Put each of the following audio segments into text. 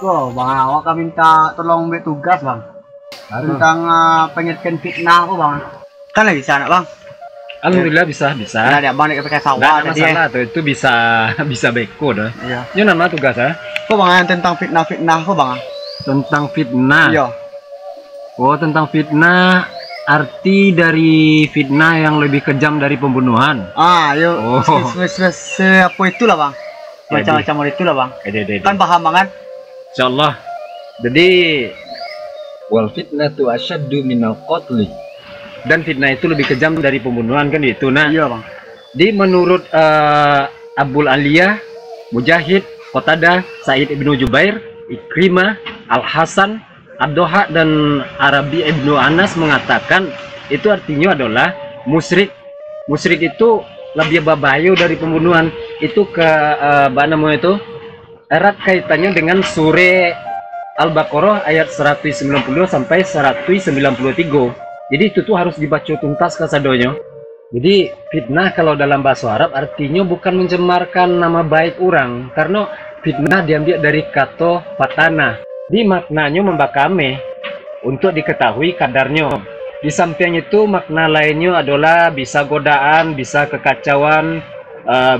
Assalamualaikum bang, awak minta tolong ambil tugas bang tentang penyekian fitnah aku bang. Kan lagi bisa anak bang. Alhamdulillah bisa. Nah, dia bang pakai sawah Nggak ada masalah tuh, itu bisa bisa beko dah. Iya. Ini nama tugas ya? Kok bang tentang fitnah kok bang? Tentang fitnah. Iya. Oh, tentang fitnah. Arti dari fitnah yang lebih kejam dari pembunuhan. Yuk. Oh. Apa itulah bang? Macam-macam itulah bang. Kan paham banget. Insyaallah. Jadi wal fitnatu asyaddu minal qatli. Dan fitnah itu lebih kejam dari pembunuhan kan itu. Nah, iya bang. Di menurut Abul Aliyah, Mujahid, Qatadah, Sa'id ibnu Jubair, Ikrimah, Al-Hasan, Ad-Doha dan Arabi ibnu Anas mengatakan itu artinya adalah musyrik. Musyrik itu lebih berbahaya dari pembunuhan. Itu erat kaitannya dengan surah Al-Baqarah ayat 190 sampai 193. Jadi itu tuh harus dibaca tuntas kasadonya. Jadi fitnah kalau dalam bahasa Arab artinya bukan mencemarkan nama baik orang, karena fitnah diambil dari kata fatana. Di maknanya membakame untuk diketahui kadarnya. Di samping itu makna lainnya adalah bisa godaan, bisa kekacauan,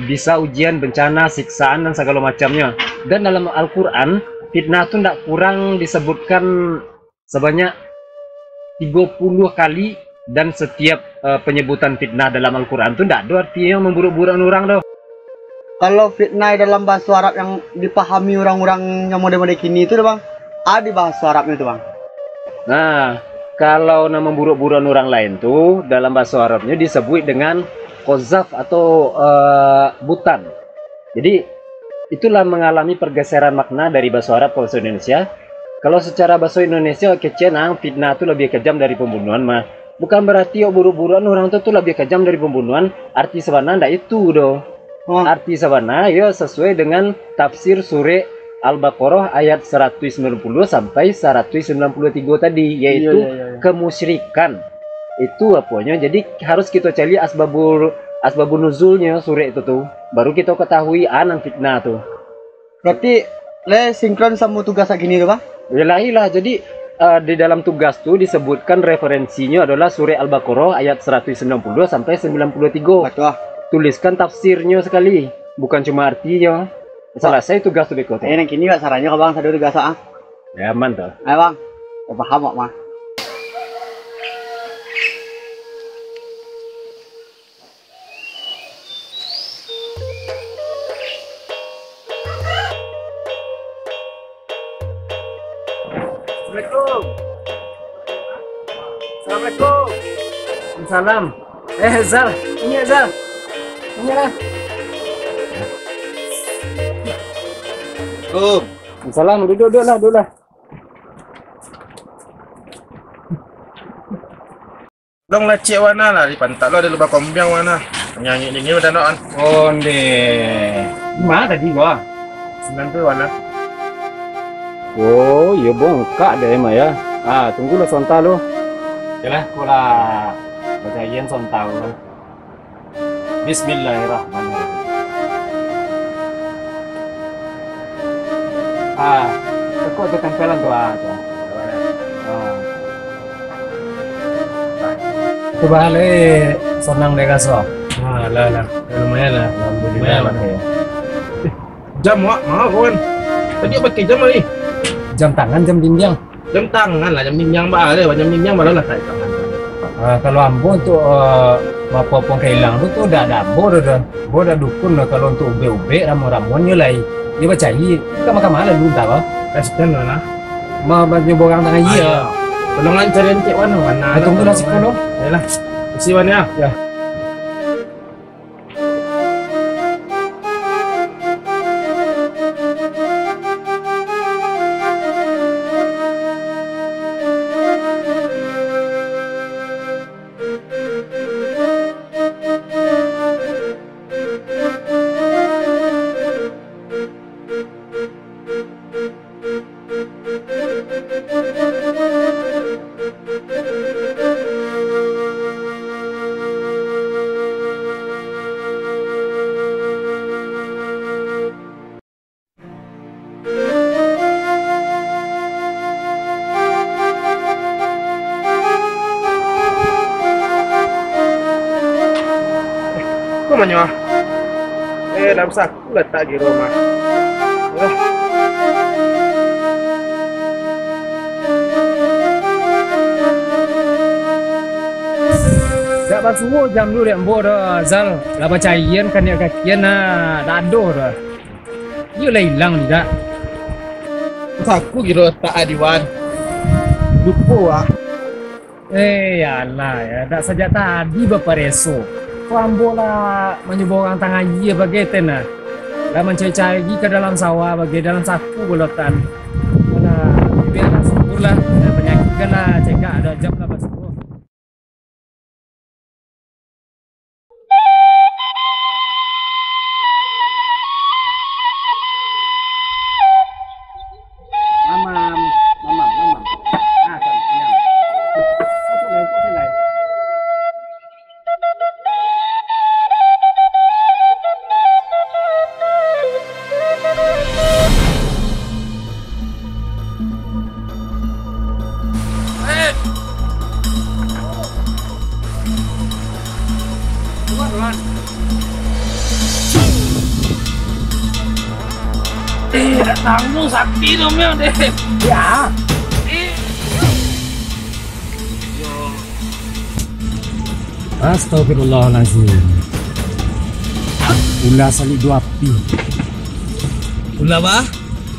bisa ujian, bencana, siksaan dan segala macamnya. Dan dalam Al-Quran fitnah itu tidak kurang disebutkan sebanyak 30 kali. Dan setiap penyebutan fitnah dalam Al-Quran itu tidak ada artinya memburuk-buruk orang doh. Kalau fitnah dalam bahasa Arab yang dipahami orang-orang yang mode-mode kini itu bang, ada bahasa Arabnya itu bang. Nah, kalau nama memburuk-buruk orang lain tuh dalam bahasa Arabnya disebut dengan qazaf atau butan. Jadi itulah mengalami pergeseran makna dari bahasa Arab ke bahasa Indonesia. Kalau secara bahasa Indonesia kecenang fitnah itu lebih kejam dari pembunuhan mah. Bukan berarti buru-buruan orang itu lebih kejam dari pembunuhan. Arti sebenarnya itu doh. Arti sebenarnya ya sesuai dengan tafsir surah Al-Baqarah ayat 190 sampai 193 tadi, yaitu kemusyrikan. Itu apanya? Jadi harus kita cari asbabun nuzulnya surah itu tuh. Baru kita ketahui anan fitnah tuh. Berarti sinkron sama tugas gini tuh bang? Yalah. Jadi di dalam tugas tuh disebutkan referensinya adalah surah Al-Baqarah ayat 190 sampai 93. Betul. Tuliskan tafsirnya sekali, bukan cuma artinya. Selesai tugas tuh Beko. Yang kini gak sarannya ke bang, satu tugas Ya aman tuh. Ayo bang, paham kok mah. Assalamualaikum. Salam. Zal, ini Zal. Ini lah. Salam, duduk lah. Dong lah cik warna lah di pantat lo ada lubang kombiang mana nyanyi ini udah noan. Oh deh. Mana tadi gua? 90 warna. Oh, iya bongkak deh mah ya. Tunggulah sonta lo. Yalah, kula bacain sonta lo. Bismillahirrahmanirrahim. Kok itu tempelan tuh tuh. Coba le sonang deh kaso. Lah. Lumayan lah. Alhamdulillah. Jam wak, mau kawan. Tadi pakai jam lagi. Jam tangan, jam jinjang. Jam tangan lah, jam jinjang bah ada, jam jinjang malah lah saya tangan. Kalau ambo untuk bapak penghilang itu udah ada ambo udah dukun lah. Kalau untuk ube ramu-ramuan nilai dia bacai kita makan malam dulu tak apa Presiden mana mau bantu borang tangan iya tolong lancarin cek mana tunggu nasi kuno yalah isi wan ya manyo. Dalam saku letak di rumah. Wah. Dak basuh jam dulu dek mbok dah Zal. Lah baca ian kan dia kakian nah dado dah. Yo lah hilang ni dak. Saku kira tak adiwan. Lupa ah. Yalah ya, dak sejak tadi bapa reso. Kau ambo lah menyubuh orang tangan dia bagai tena. Lah mencari-cari ke dalam sawah bagai dalam saku bolotan. Mana biarlah syukurlah penyakit kan lah cekak ada jam lah basuh. Mamam. Ah, kan, siang. Kau selai. Tuan. Tanggung sakti dong ya deh. Ya. Astagfirullahaladzim. Ulah salib dua api. Ulah bah?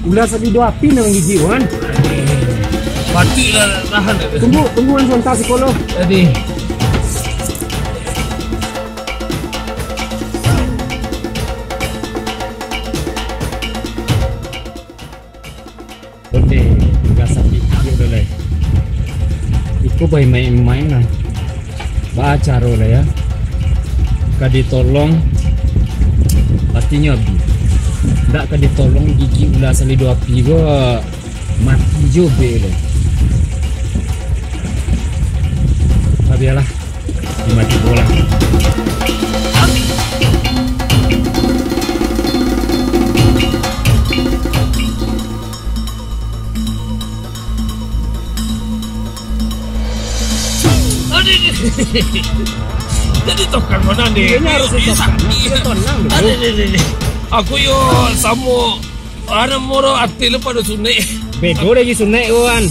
Ulah salib dua api nang gigi wan. Pati lah tahan. Tunggu sebentar psikolog. Tadi. Boleh, tinggal sakit dia boleh. Iku bayi main-main lah. Baca lah ya. Kadi tolong artinya abi. Ndak kadi tolong gigi ulah sali dua api gua mati jo be lo. Biarlah mati bola. Jadi tokan mana ni? Ini harus tokan. Aku yo samo ana moro ati lepas do sunai. Bedo lagi sunai kawan.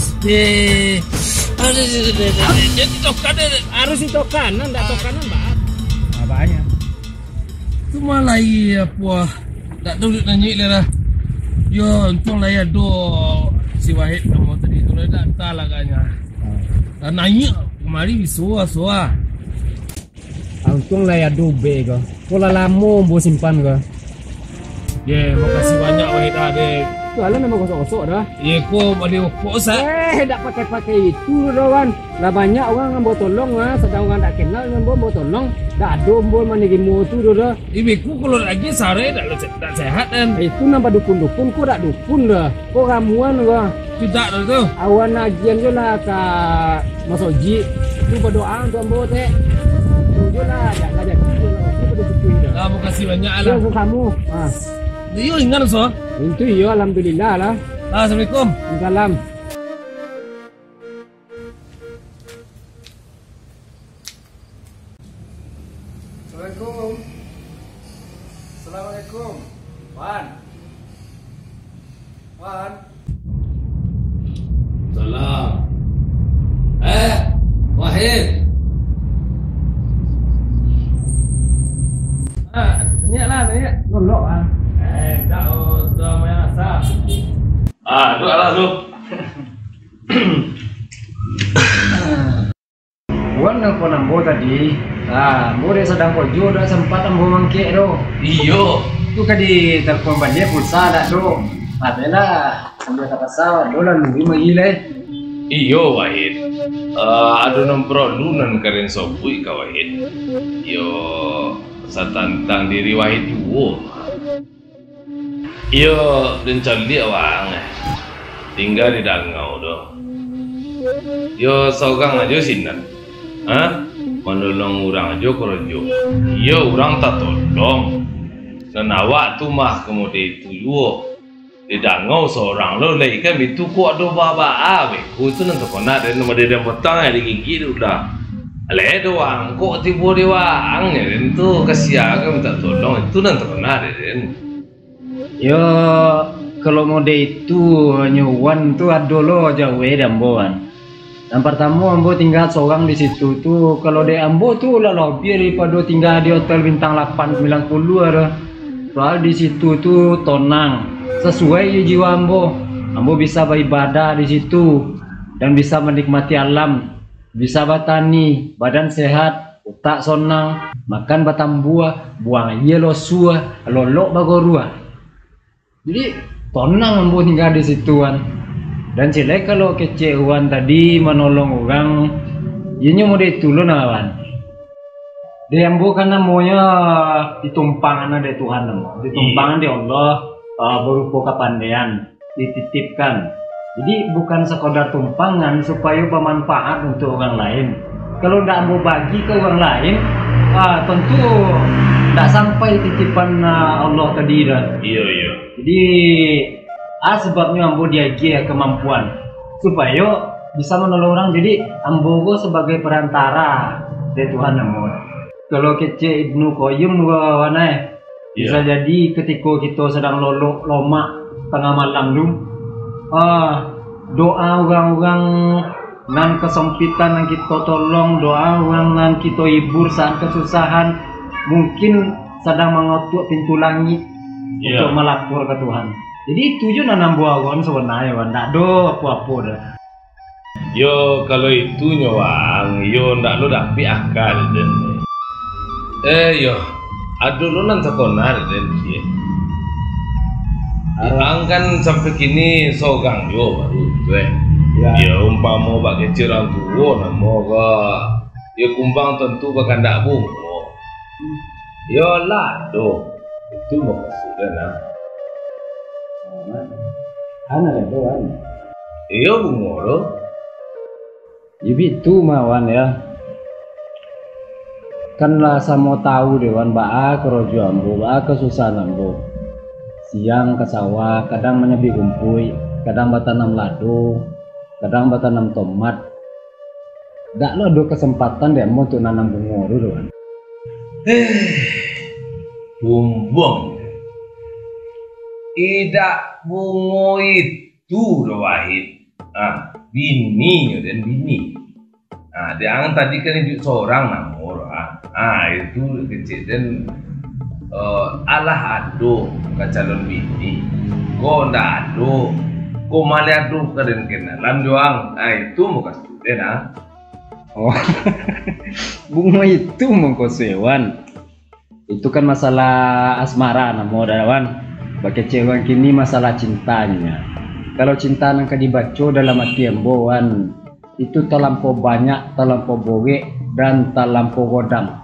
Jadi tokan Harus ditokan, ndak tokanan mbak. Apanya? cuma lai apa? Tak tahu nyanyi lah. Yo untung lah ya do si Wahid kamu tadi tu dah tak laganya. Dan nanya kemari soa. Untung lah ya dobe ko. Pola lamo bo simpan ko. Makasih banyak Wahid dek. Soalnya nama gosok-gosok dah. Ko balik posa. Tak pakai itu doan. Lah banyak orang yang mau tolong sedang orang tak kenal yang mau tolong. Tak ada mau manigimu tu dah. Ibu kalau lagi sare tak sehat kan. Itu nampak dukun-dukun kau tak dukun dah. Kau ramuan kau. Tidak dah tu. Awan ajian je lah ke masuk ji. Tu berdoa untuk ambo teh. Tu lah jangan jadi tu lah. Tu pada dukun dah. Makasih banyak Ya lah. kamu. Yo ingat so. Itu ya alhamdulillah lah. Assalamualaikum. Salam. Assalamualaikum. Wan. Salam. Wahid. Tanya. Nolok ah. Dah main asap. Duduk lah tu. Wan nelfon ambo tadi. Ambo dia sedang kerja dah sempat ambo mangkek doh. Iyo. Tu kadi telefon balik pulsa dah doh. Adalah sambil kata sawah dolar lebih mahal. Iyo Wahid. Ada nombor lunan karen sobui ka Wahid. Yo satantang diri Wahid tu. Iyo dan cari awang. Tinggal di Dangau doh. Yo saugang aja sinan. Menolong orang aja kerja. Yo orang tak tolong. Dan awak tu mah kemudian itu yo. Di Dangau seorang lo lagi kan itu kok ada baba abe. Ku tu nanti kena dan nama dia potong ada gigi tu dah. Ale doang, kok tiba doang ya itu kasihan minta tolong itu nanti benar Den. Yo, kalau mode itu nyuwan tuh ada lo jauh ya amboan. Yang pertama ambo tinggal seorang di situ tuh. Kalau di ambo tuh lah lebih daripada tinggal di hotel bintang 8 90 ada. Soal di situ tuh tenang, sesuai ya jiwa ambo. Ambo bisa beribadah di situ dan bisa menikmati alam. Bisa bertani, badan sehat, otak sonang, makan batang buah, buang iya lo suah, lolok bagorua. Jadi tenang ambo tinggal di situan. Dan sila kalau kecewan tadi menolong orang, ini mau itu lo nawan. Dia ambo karena maunya ditumpangan ada Tuhan ambo, ditumpangan di Allah berupa kepandaian, dititipkan. Jadi bukan sekedar tumpangan supaya bermanfaat untuk orang lain. Kalau tidak mau bagi ke orang lain, tentu tidak sampai titipan Allah tadi dah. Iya. Jadi sebabnya ambo diajar kemampuan supaya bisa menolong orang. Jadi ambo sebagai perantara dari Tuhan ambo. Kalau kece Ibnu Qayyim wana bisa jadi ketika kita sedang lomak tengah malam dulu. Doa orang-orang nan kesempitan yang kita tolong, doa orang nan kita hibur saat kesusahan, mungkin sedang mengetuk pintu langit untuk melapor ke Tuhan. Jadi itu juga nanam buawan sebenarnya, tidak ada apa-apa dah. Yo kalau itu nyawang, yo ndak lo dapat akal Den. Yo, aduh lo nanti konar Den. Kan sampai kini sogang yo baru tuh ya umpama bak kecil orang tua namo ga ya kumbang tentu bakal ndak bungo yo lah do itu maksudnya nah Ana doan. iyo bungo lo Jadi itu mawan ya. Kan lah sama tahu dewan baa kerojo ambo, baa kesusahan ambo. Siang ke sawah, kadang menyebi gumpui, kadang batanam lado, kadang batanam tomat. Dak lo ada kesempatan deh mau untuk nanam bunga dulu kan. bumbung idak bungo itu do Wahid bininya dan bini dia tadi kan itu seorang namor itu kecil dan alah ado ke calon bini kok ndak ado kok malah ado keren kenalan doang itu muka student Oh, bunga itu mengkosewan. Itu kan masalah asmara namo dawan. Bagi cewek kini masalah cintanya. Kalau cinta nang dibaca dalam hati emboan itu terlampau banyak, terlampau boge dan terlampau godang.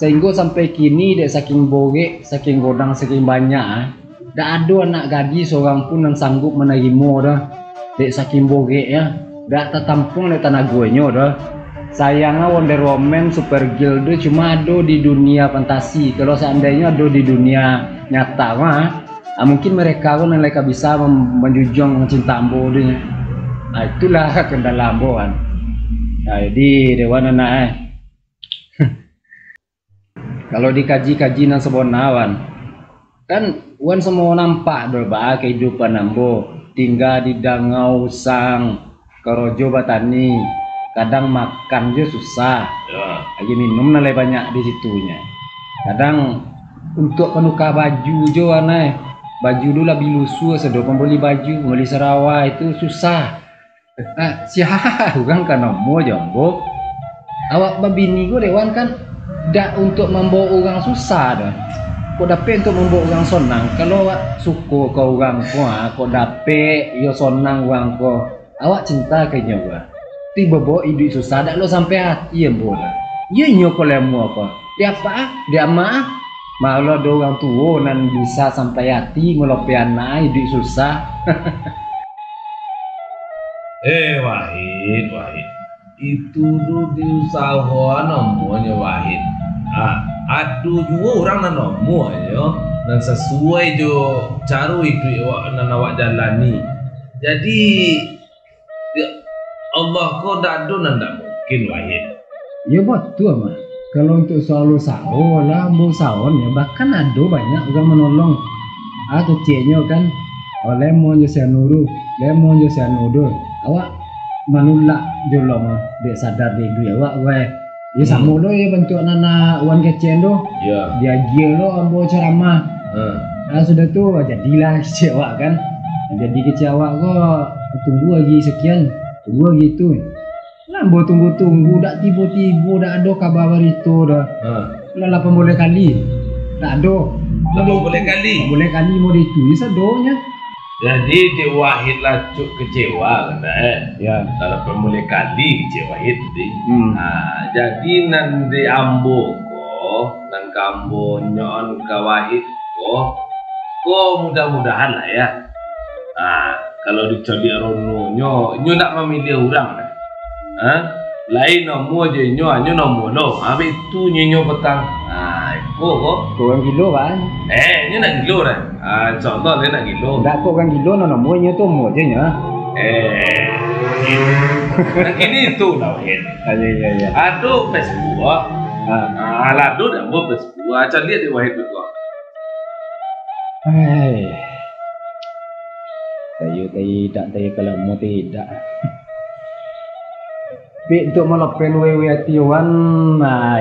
Sehingga sampai kini dek saking boge, saking godang, saking banyak, dak ada anak gadis seorang pun yang sanggup menerima dah. Dek saking boge ya, dak tertampung di tanah guenya dah. Sayangnya Wonder Woman Supergirl itu cuma ada di dunia fantasi. Kalau seandainya ada di dunia nyata mah, mungkin mereka pun mereka bisa menjunjung cinta ambo dia. Itulah kendala amboan. Jadi dewan anak kalau dikaji-kaji nang sebonawan kan wan semua nampak berba kehidupan ambo tinggal di dangau sang kerojo batani. Kadang makan aja susah, lagi minum nilai banyak di situnya. Kadang untuk penukar baju jo aneh, baju dulu lebih lusuh, sedang membeli baju, membeli serawa itu susah. Siapa orang kan nomo jombo. Awak babini gue dewan kan, dak untuk membawa orang susah dah. Kau dapet untuk membawa orang sonang. Kalau awak suka kau orang kau dapet yo sonang orang kau. Awak cinta kayaknya gua. Tiba bawa ide susah dak lo sampai hati ya bola. Iya nyoko lemu apa? Dia apa? Dia mah malah ada orang tua nan bisa sampai hati melopi anak ide susah. Wahid, itu tuh diusahakan namanya Wahid. Aduh juga orang nan nomo aja, dan sesuai jo cara itu nan awak jalani. Jadi Allah kau dak do nanda mungkin Wahid. Ya betul mah. Kalau untuk soal usaha lah, mau usahawan ya bahkan ada banyak orang menolong. Kecilnya kan, lemon jo sianuru, lemon jo sianudu. Awak manulak jolong dek sadar dek duit awak weh. Ya sama lo ya bentuk nana wan kecil lo. Ya. Dia gil lo ambo ceramah. Sudah tuh jadilah kecil awak kan. Jadi kecil awak kok tunggu lagi sekian, tunggu lagi itu. Lambo tunggu dak tiba-tiba dak ada kabar itu dah. Lah 80 kali. Tak ada. 80 kali. 80 kali mau ditulis adonya. Jadi Cik Wahid lah cuk kecewa kata Ya. Kalau 80 kali Cik Wahid tadi. Jadi nan di ambo ko, nan kambo nyon ka Wahid ko mudah-mudahan lah ya. Kalau dicari rono nyo nak memilih orang lah. Lain nomor je nyo nomor lo. Habis tu nyo petang. Kok Kurang kilo kan? nyo nak kilo dah. Contoh dia nak kilo. Enggak kok kan kilo nomornya tu mo je nya. Ini tu lah Wahid. Ya. Aduh Facebook. Aduh dah buat Facebook. Macam lihat di Wahid betul. Saya tidak kalau mau tidak. Tapi untuk melakukan wewe atiwan,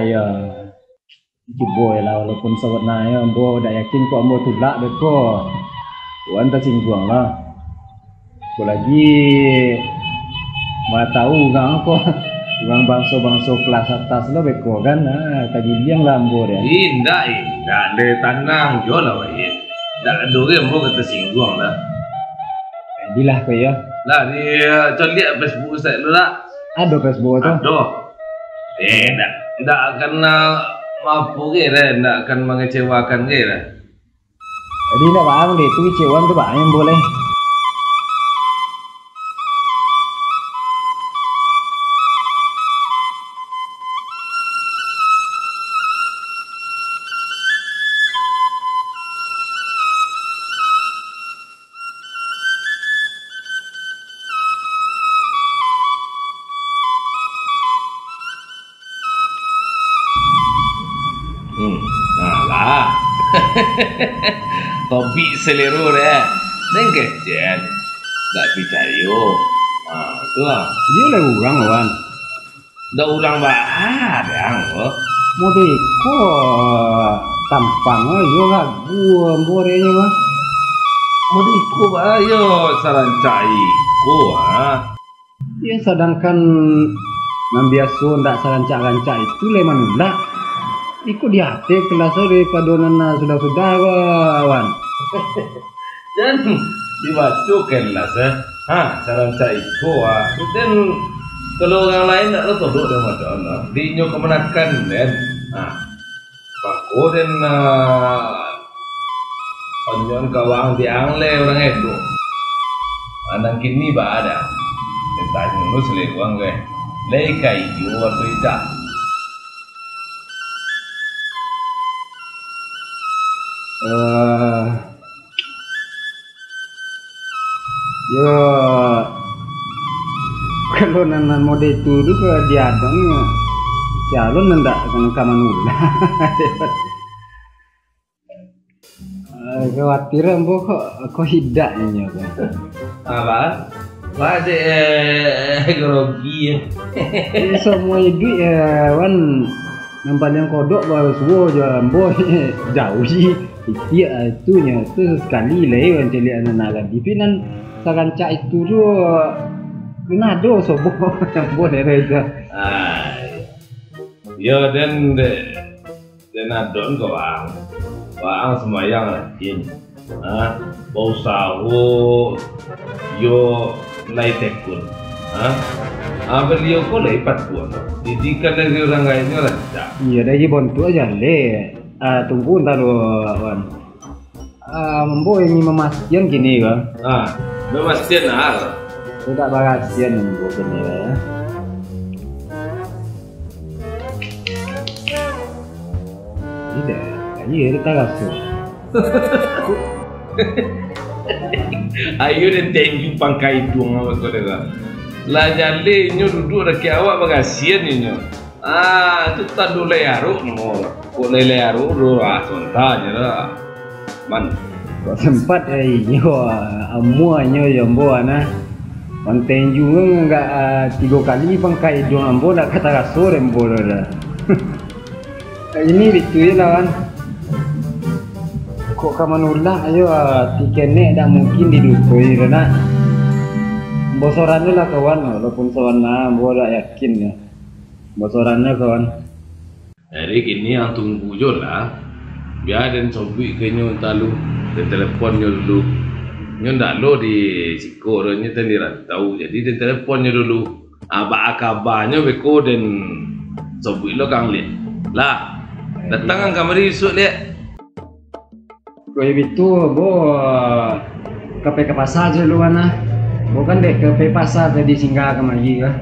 ya. Coba lah walaupun sawat naya, ambo dah yakin kok ambo tulak deh kok. Wan tak singgung lah. Kau lagi mau tahu kan kok orang bangsa kelas atas lah beko kan, kagiliang lah ambo dia. Indah dia tanang jual lah Wahid. Tak ada orang ambo kata singgung lah. Dilah kau ya. Lah dia lihat Facebook saya dulu lah. Ada Facebook tu. Ada. Tak akan mampu ke dah, tak akan mengecewakan ke dah. Jadi nak bang deh tu cewan tu bang yang boleh. Lah. Topi selero dah. Dan kecil. Tak percaya. Tu lah. Dia lah orang lawan. Dah orang bahar yang Mau deh kok tampang aja lah gua borenya mah. mau ikut ayo sarancai ko Ya sedangkan nambiaso ndak sarancak-rancak itu leman ulah. Iku di hati kelas daripada nana sudah-sudah kawan. dan dibacakan lah sarancai ko dan kalau orang lain tak tahu duduk dia macam mana di nyo kemenakan dan pako dan onyon kawang di angle orang itu anang kini ba ada tanya nu selewang ke lei kai yu atau tidak Yo kalau nana mode itu ke dia dong calon nanda kan kamanula. Khawatir ambo kok hidaknya kan. apa ada grogi Semua duit wan nampak yang kodok baru suwo je ambo jauh sih. Itunya tu sekali lah yang celiak anak dipinan sarancak itu tu kena do sobo yang boleh reza. yo dan adon kawang semayang lagi bau sawo yo lai tekun beliau ko lai patuan didikan dari orang lainnya lah Iya dari bontu aja le. Tunggu ntar wan. Mambo ini memastikan gini kan. memastikan Tidak bagasian mambo gini ya. Tidak. Iya kita langsung. ayo dan thank you pangkai dong awak kau dah lah jale nyo duduk rakyat awak bagasian nyo Itu tak dulu learu nomor. Kok learu dulu sontanya lah. Man. Kok sempat yo amuanyo yombo ana. Konten juga enggak 3 kali bangkai dong ambo dah kata sore ambo dah. Ini itu lawan. Kok kamanullah ayo tikene dah mungkin didutui karena bosorannya lah kawan, walaupun sawana ambo dah yakin ya. Bosorannya kawan. Jadi gini yang tunggu jo lah. Biar dan sobik ke nyo talu, dan telepon nyo dulu. Nyo ndak lo di siko nyo tadi rantau. Jadi dan telepon nyo dulu. Apa kabarnya beko dan sobik lo kang lihat. Lah, datang kan kamari esok lihat. Kau itu bo ke pasar je lu mana? Bukan deh ke pasar tadi singgah kemari kan?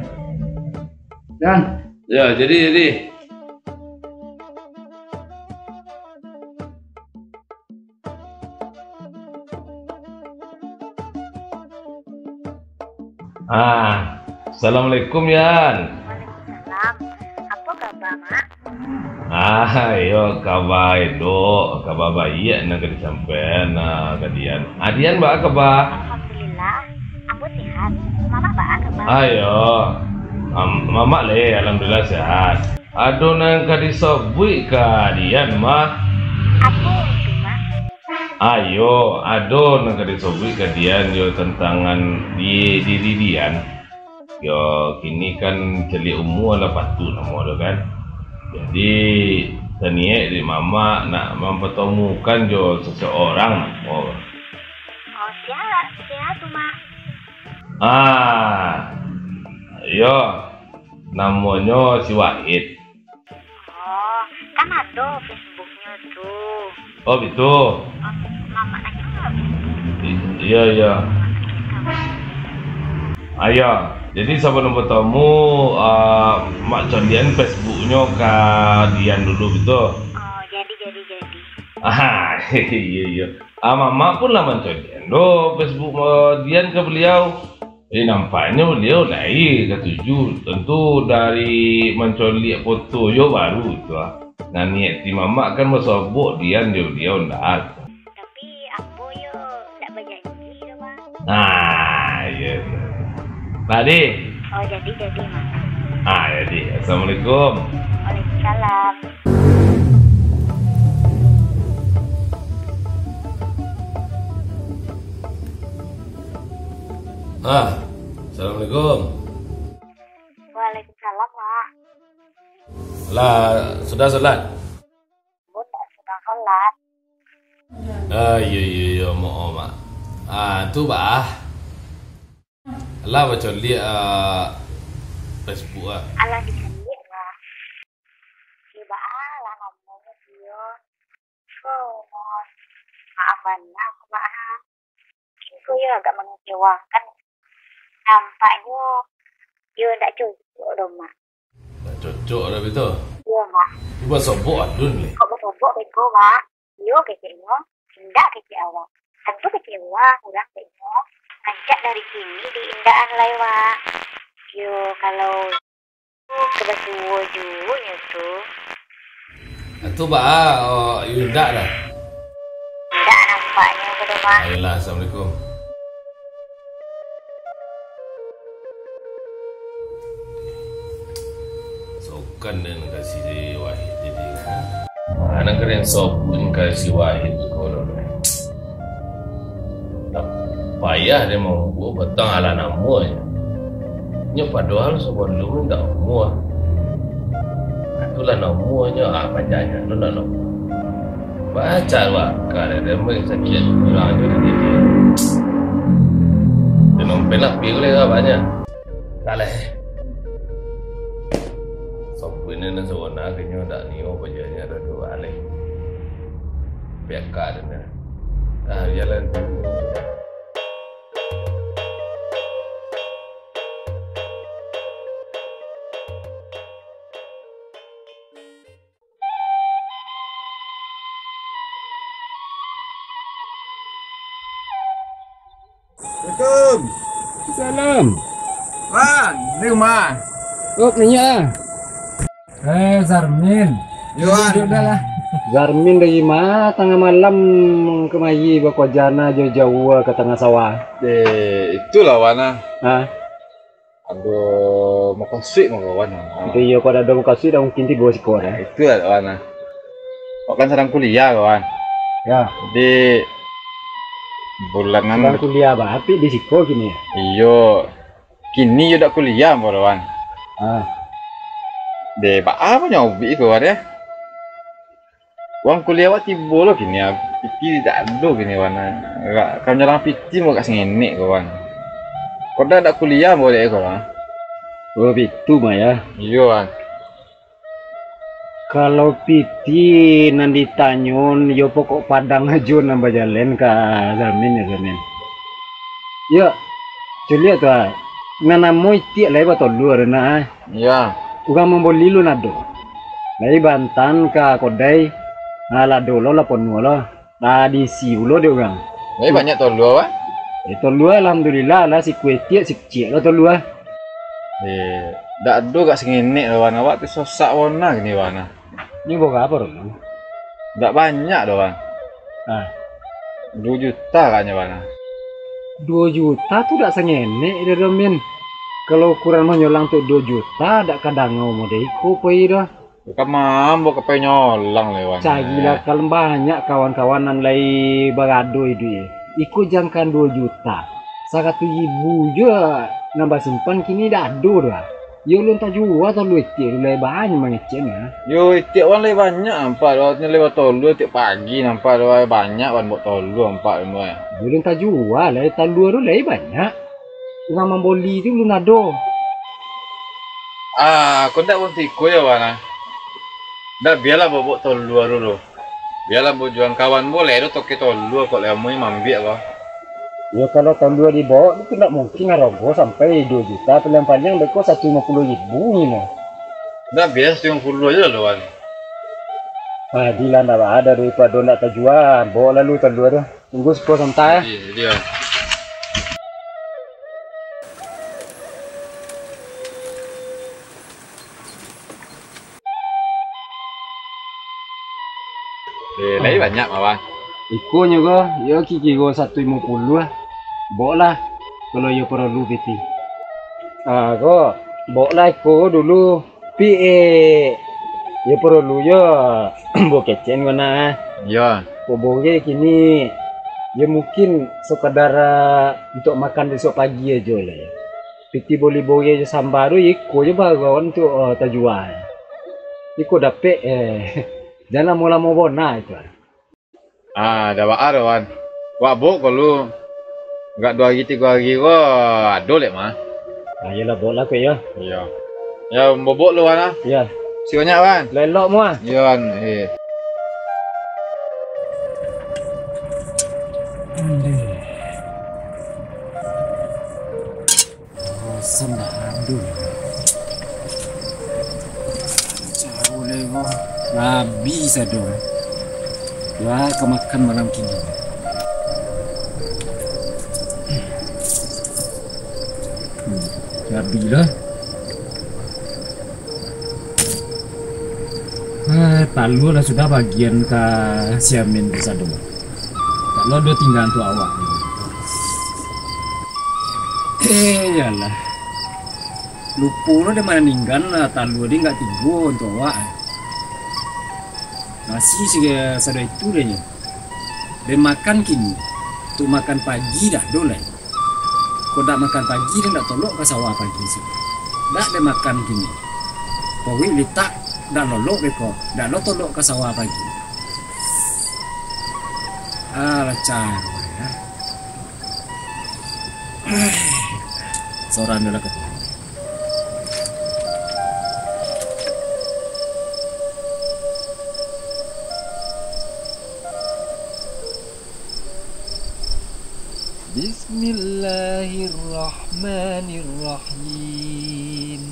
Dan ya jadi. Assalamualaikum Yan. Waalaikumsalam. Apa kabar, Mak? Yo kabar itu, kabar baik nak disampaikan kadian. Adian ba kabar? Alhamdulillah. Aku sehat. Mama ba kabar? Ayo. Mama le alhamdulillah sehat. Aduh nang kadisobui kadian mah. Aku itu, Mak. Ayo, aduh nang kadisobui kadian yo tentangan di dian. Yo kini kan celi umur lah patut nama tu kan. Jadi taniye di mama nak mempertemukan jo seseorang. Oh, sihat tu, Mak. Yo namanya si Wahid. Oh, kan ada Facebooknya tu. Oh betul. Mama nanya nggak? Iya. Ayo. Jadi sebelum bertemu Mak Condian Facebooknya ke Dian dulu betul? Oh, jadi. Iya. Mama pun lah Condian do Facebook Dian ke beliau. Nampaknya beliau lahir ke-7. Tentu dari mencoliak foto yo baru itu Nah niat si mama kan bersobok Dian yo dia ndak. Tapi aku yo tak berjanji ke, Mak. Iya. Tadi. Oh, jadi, Mak. Jadi. Assalamualaikum. Waalaikumsalam. Assalamualaikum. Waalaikumsalam, Mak. Lah, sudah sholat? Bu tak sudah sholat. Iya, mau mak. Tu bah. Lah macam lihat Facebook Alah dikandung, Mak. Iba lah ngomongnya dia. Oh, maaf banyak, Mak. Itu ya agak mengecewakan. Nampaknya dia tak cocok dong, Mak. tak cocok dah betul. Iya, Mak. Cuba sobok adun ni. Kok bersobok bego, Mak? Dia kecewa, tidak kecewa. Tentu kecewa, kurang kecewa. Ngajak dari sini di indaan lain, Mak. Yo, kalau kebetulan jurunya tuh. Tu bah, Yunda dah. Tidak nampaknya ke Mak. Ayolah, Assalamualaikum. Sokan dan kasih si Wahid jadi. Anak keren sopun kasih Wahid kalau tak payah dia mau buat petang ala namanya. Nya padahal sebelum tak muah. Itulah namanya apa jaya tu nak nama. Baca wakar dia mungkin sakit orang tu dia. Dia nombor nak pergi boleh banyak. Tak leh. Sopan ni sewana kenya tak ni apa jaya ada dua leh. Biarkan dia. Jalan tu. Assalamualaikum. Salam. Bang, ni rumah. Oh, nanya lah. Zarmin. Yohan. Udah lah. Zarmin dari mana tengah malam kemayi bawa jana jauh-jauh ke tengah sawah. Itulah wana. Hah? Aduh, mau kasih mau kawan. Itu iya pada ada muka sih dah mungkin 3 ekor ya. Itu lah wana. Kau kan sedang kuliah kawan. Ya, Jadi bulanan sedang kuliah apa? Api di Siko gini ya. iyo. Kini yo dak kuliah kawan. Ah, De apa nyobi kawan ya. Uang kuliah wak tiba lo gini ya. Piti tak ada gini wana. Kan jalan piti mau kasih ngenek kawan. Kau dah ada kuliah boleh kawan. oh itu mah ya. Iyo kan. Kalau piti nanti tanyon, yo pokok padang aja nambah jalan ke Zarmin ya Zarmin. Ya, culiat tuh. Nana mau tiak lagi batol luar na. Iya. Ugang memboli lu nado. Lagi bantan ke kodai. Ala dolo lah ponu lo. Tadi si ulo deh ugang. Ini banyak tolu apa? Itu lu alhamdulillah lah si kue tiak si kecil lo tuh lu. Dak ada gak sengenek lawan awak tu sosak warna gini warna. Ini boga apa dong? Dak banyak doang. Ah, 2 juta kayaknya warna. 2 juta tuh dak sengenek dia Zarmin. Kalau ukuran mau nyolang tuh 2 juta, dak kadang mau deh ikut poi dah. Bukan mambo ke penyolang lewan. Cagilah kalau banyak kawan-kawanan lagi bagado itu ya. Ikut jangkan 2 juta. 1.000 juga nambah simpan kini dah ada dah. Yo lu tak jual atau lu itu lebih banyak mengecek ya. Yo tiap wan lebih banyak nampak lewatnya lewat tolu tiap pagi nampak lewat banyak wan buat tolu nampak semua. Yo lu tak jual lah, tak luar lu lebih banyak. Orang memboli itu lu nado. Kau tak pun tiko ya wana. Dah biarlah buat tolu dulu. Biarlah buat jual kawan boleh tu toke tolu kau lewat mau mambik kau. Ya kalau tahun 2 dibawa itu tidak mungkin ngarogo sampai 2 juta paling-paling beko 150.000 ini mah. Dah biasa 50 aja lah wan. Adilah ndak ada daripada ndak terjual. Bawa lalu tahun 2 dah. Tunggu 10 santai. Iya. Lebih banyak mawan. Iko juga, ya kiki go 150 lah. Bawa lah kalau ya perlu piti. Go bawa lah iko dulu. Ya perlu ya bawa kecen guna. Iya. Kau bawa kini ya mungkin sekadar untuk makan besok pagi aja lah ya. Piti boleh bawa aja sambaru iko je bagawan tu terjual. Iko dapet jangan mula mau bona itu. Dah baar wan. Wak bok kalau enggak 2 hari 3 hari wah ado lek mah. Ayolah bawa lah kau ya. Iya. Ya bobok lu wan ah. Ya, Si banyak wan. lelok mu ah. Iya wan. Senadu. Jauh lewo. Nabi sado. Wah, kemakan malam kini. Nabi lah. Talu lah sudah bagian ke siamin sado. Kalau do tinggal tu awak. Yalah. Lupa lo dia mana ninggan lah, talu dia nggak tigo untuk awak. Masih sih sadar itu deh. Dia makan kini, untuk makan pagi dah doleh. Kau dah makan pagi dia nggak tolok ke sawah pagi sih. Dah dia makan kini. Kau wih letak dah lolok beko, dah lo tolok ke sawah pagi. Lancar. Seorang dah ketemu. Bismillahirrahmanirrahim.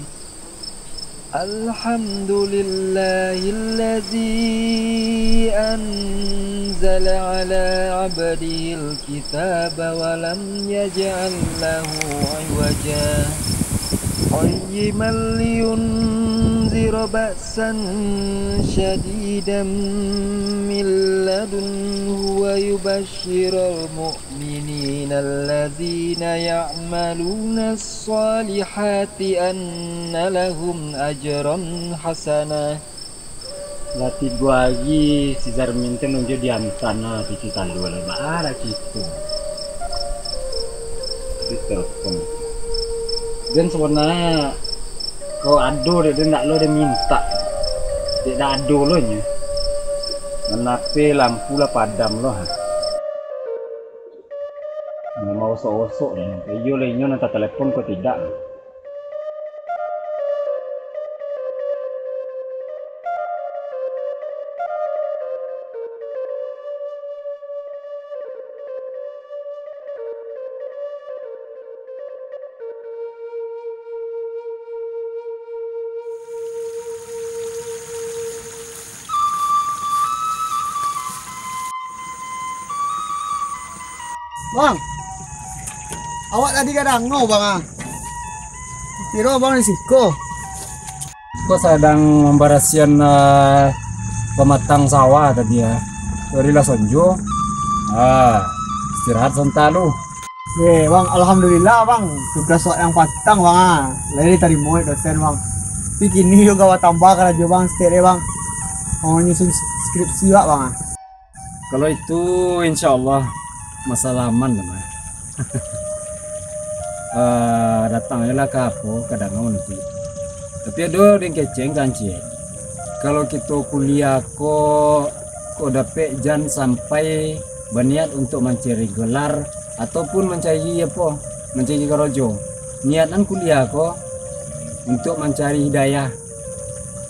Alhamdulillahilladzi anzala ala abdihil kitaba wa lam yaj'al lahu 'iwaja qayyiman liyunzira بأسا شديدا من لدنه ويبشر المؤمنين الذين يعملون الصالحات أن لهم أجرا حسنا. Latih gua lagi si Zarmin itu nunjuk di antara pici talu lah, marah gitu. Di telepon. Dan sebenarnya kau ado dia nak lo dia minta, dia dah ado lo nya. Menape lampu lah padam lo ha. Mau osok-osok dia. Kayo lah inyo nanti telepon kau tidak. Bang, awak tadi kadang no bang ah. Kira bang di siko. Kau sedang membersihan pematang sawah tadi ya. Dari lah sonjo. Istirahat sebentar lu. Bang, alhamdulillah bang. Tugas yang patang bang ah. Lagi tadi mau dosen bang. Tapi kini juga awak tambah kerja bang, setiap bang. Mau nyusun skripsi bang ah. Kalau itu insya Allah masalah aman lah mah. Datanglah ke apa kadang nanti. Tapi ada yang keceng kan cie. Kalau kita kuliah kok dapat jan sampai berniat untuk mencari gelar ataupun mencari apa, mencari kerojo. Niatan kuliah kok untuk mencari hidayah.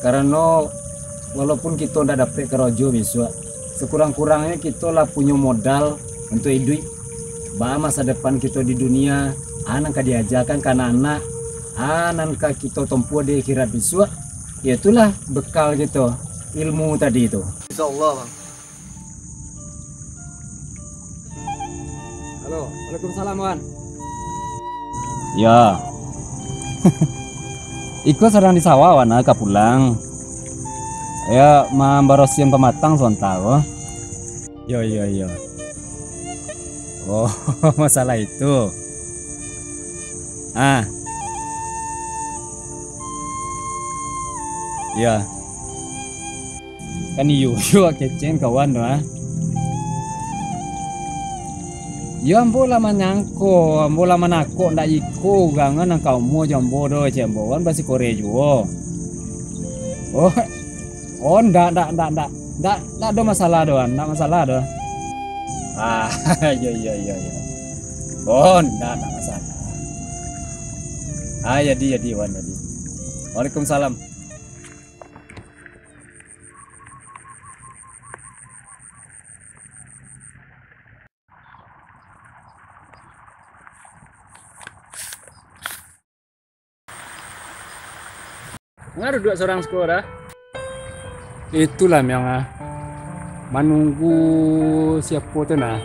Karena walaupun kita tidak dapat kerojo besok, sekurang-kurangnya kita lah punya modal untuk hidup, bahwa masa depan kita di dunia, anak diajarkan karena anak kita tempuh di akhirat besok, ya itulah bekal gitu, ilmu tadi itu. Insyaallah bang. Halo, waalaikumsalam Wan. Ya, ikut sedang di sawah Wan, agak pulang. Ya, membarosian pematang sontau. Yo. Oh, masalah itu. Ya. Kan iyo keceng kawan doa. Ya ambo lama nyangko, ambo lama nako ndak iko gangan nang kaumu jambo do cemboan basi kore juo. Oh, ndak do masalah doan, ndak masalah do. Iya. Oh, enggak masalah. Jadi Wan tadi. Waalaikumsalam. Ngaruh dua seorang sekolah. Itulah yang menunggu siapa tu nah.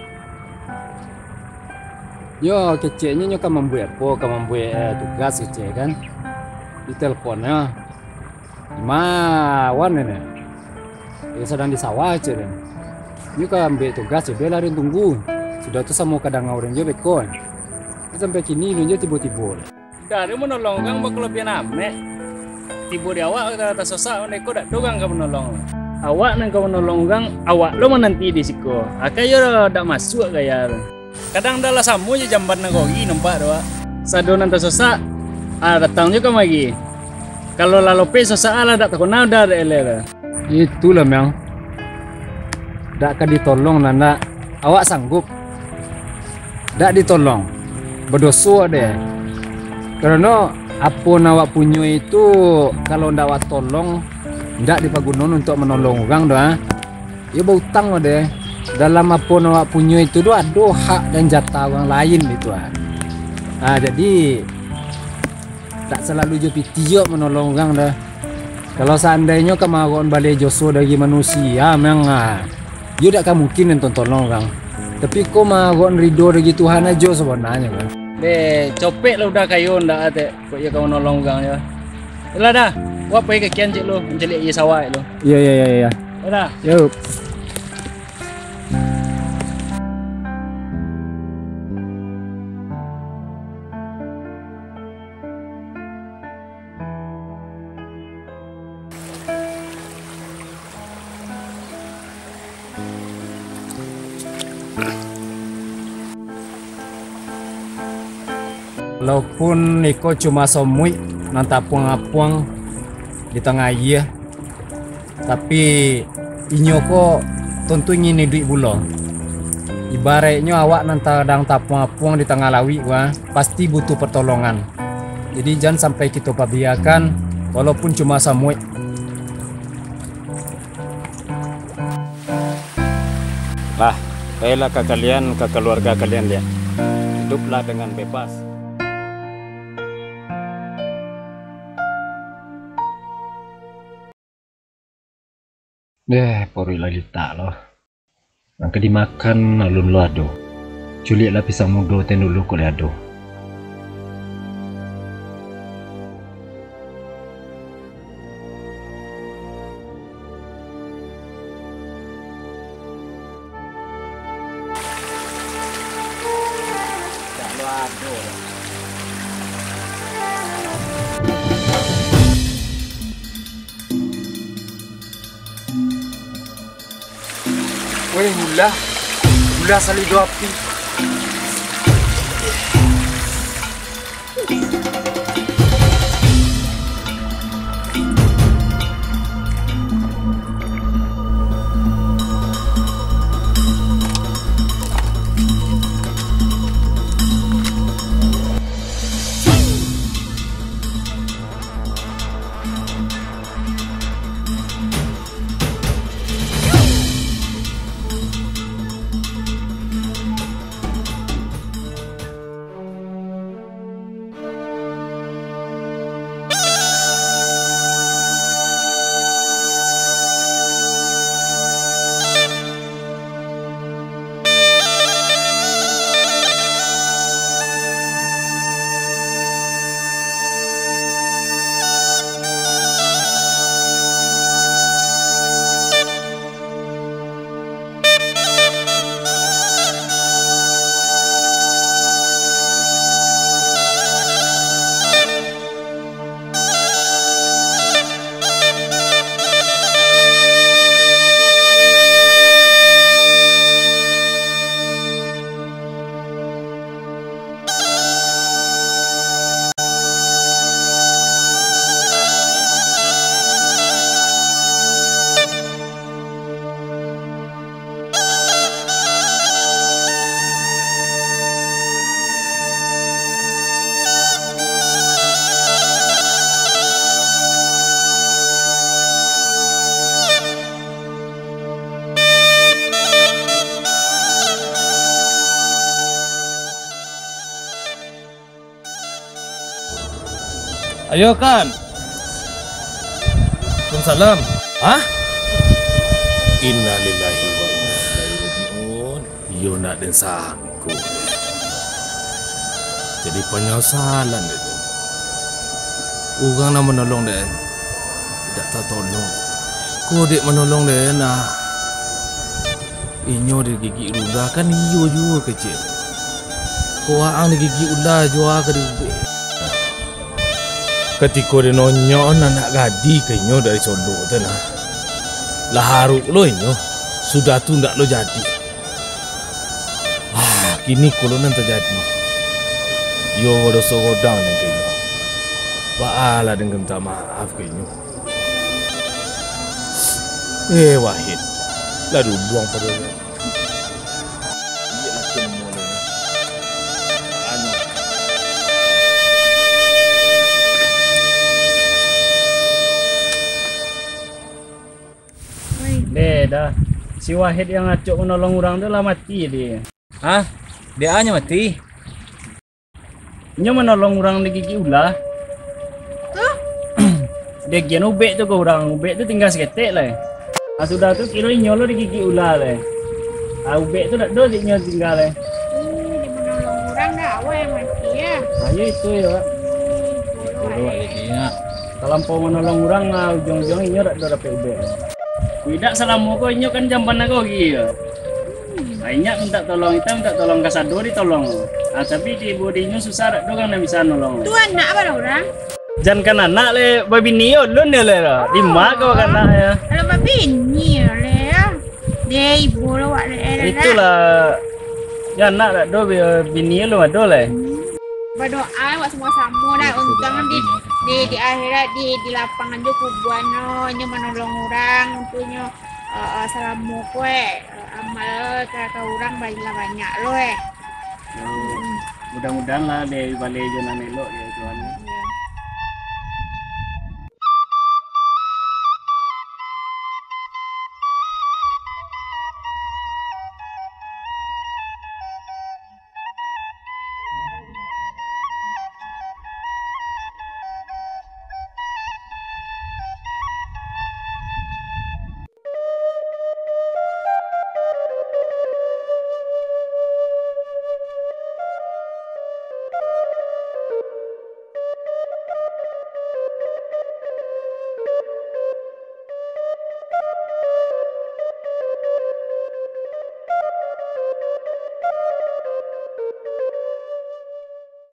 Yo keceknya nyoka membuat apa, membuat tugas kecek kan. Di teleponnya. Wan ini. Dia sedang di sawah aja dan. Nyoka ambil tugas dia lari tunggu. Sudah tu sama kadang orang dia bekon. Sampai kini dia tiba-tiba. Dari menolong gang berkelebihan ame. Tiba di awak kata susah neko dak dogang kamu menolong. Awak nang kau menolong gang, awak lo menanti di siko. Akayo dak masuk gaya. Kadang dah lah samu je jamban nagogi nampak doa. Sado nanti susah, datang juga lagi. Kalau lalu pe susah lah dak takut nada dah elera. Itulah memang. Dak ka ditolong nanda, awak sanggup. Dak ditolong, berdosa deh. Karena apa awak punya itu kalau ndak awak tolong, ndak dipagunon untuk menolong orang doa. Ya berutang deh. Dalam apa awak punya itu doa ada hak dan jatah orang lain itu jadi tak selalu jo pitio menolong orang dah. Kalau seandainya kemauan balik joso dari manusia memang yo tak mungkin untuk tolong orang. Tapi kau mau ridho dari Tuhan aja sebenarnya kan. Copek lah udah kayo ndak ada kok ya kau nolong orang ya. Lah dah. Wah, pergi ke kian cik lo, mencari iya sawah lo. Iya iya iya iya. Udah. Yuk. Walaupun Niko cuma somui nanti puang-puang di tengah iya, tapi inyo kok tentu ingin duit bulo. Ibaratnya awak nanti sedang tapuang-puang di tengah lawi wah, pasti butuh pertolongan. Jadi jangan sampai kita pabiakan walaupun cuma somui. Lah, baiklah ke kalian, ke keluarga kalian lihat. Hiduplah dengan bebas. Pori lagi tak loh. Angka dimakan alun lo ado. Culik lah pisang muda ten dulu kau ado. Tak lo ado. Weh gula sali dua api. Ayo kan. Waalaikumsalam. Hah? Innalillahi wa inna ilaihi rajiun. Yo nak den sangku. Jadi penyesalan itu. Orang nak menolong den. Tidak tak tolong. Kau dek menolong den nah. Inyo di gigi udah kan iyo juga kecil. Kau ang di gigi udah juga ke di ketika dia nonyon anak gadi kenyo dari Solo tu nah. Lah haruk lo inyo sudah tu ndak lo jadi. Kini kalau nanti terjadi. Yo dosa godang dengan kenyo. Baala dengan minta maaf kenyo. Wahid. Lalu buang pada dia. Dah. Si Wahid yang ngacuk menolong orang tu lah mati dia. Hah? Dia hanya mati? Dia menolong orang di gigi ulah. Dia gian ubek tu ke orang. Ubek tu tinggal seketik lah. Sudah tu kira nyolo di gigi ulah lah. Ubek tu tak ada dia tinggal lah. Dia menolong orang dah awal yang mati ya. Ya itu ya. Dulu lagi ya. Kalau mau menolong orang ujung-ujung inyo dak do dapat ubek. Tidak selama ko inyo kan jamban aku gitu. Banyak minta tolong kita minta tolong kasado ditolong. Tapi di bodinya susah dak do kan bisa nolong. Tu anak apa orang? Jangan kan anak le babi nio lun le lah. Di mak kau kan anak ya. Kalau babi ni le. Dia ibu lo wak le. Itulah. Ya anak dak do bini lu ado le. Berdoa wak semua sama dah untung di akhirat di lapangan jo kubuan no nyo menolong orang untuknya selamu kue amal ke orang banyak lo Mudah-mudahan lah dari balai jalan elok ya Tuhan.